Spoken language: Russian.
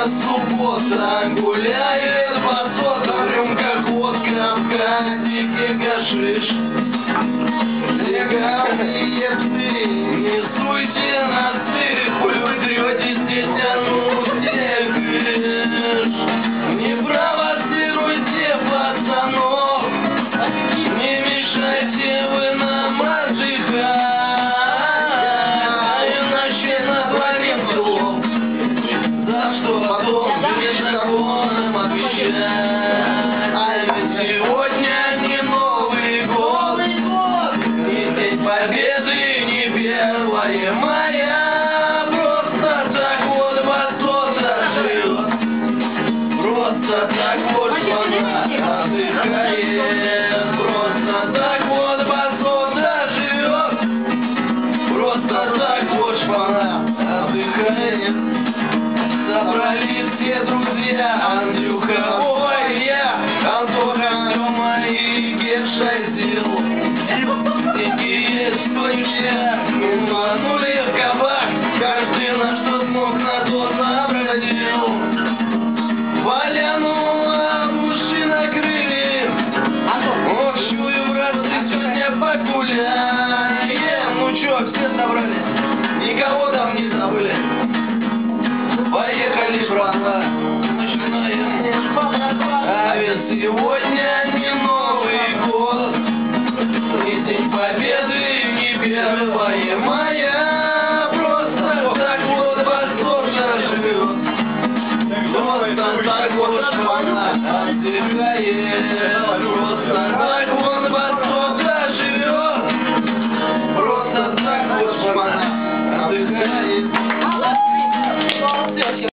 суббота, гуляет по сотам, рюмка, водка, в катике гашиш. Легальные псы, не суйте на стык, коль вы третесь, не тянутся крыш. Не провоцируйте пацанов, не мешайте вы нам отдыхать, иначе натворим делов, за что потом перед законом отвечать. А ведь сегодня не Новый год, не День Победы, не 1 мая, просто так вот басота живет, просто так вот она отдыхает, просто так вот басота живет, просто так вот она отдыхает. Собрались все друзья, Андрюха, ой, я, Антоха, Тёма и Геша сделал. Деньги есть, что нельзя, манули в кабак, каждый на что смог, на то набродил. Валянула, уши накрыли, общую братцы сегодня погуляем. Ну чё, все собрались, никого там не забыли. Поехали, братва, начинаем. А ведь сегодня не Новый год, не День Победы, не 1 мая, просто так вот басота живет, просто так вот она отдыхает, просто так вот басота живет, просто так вот она отдыхает.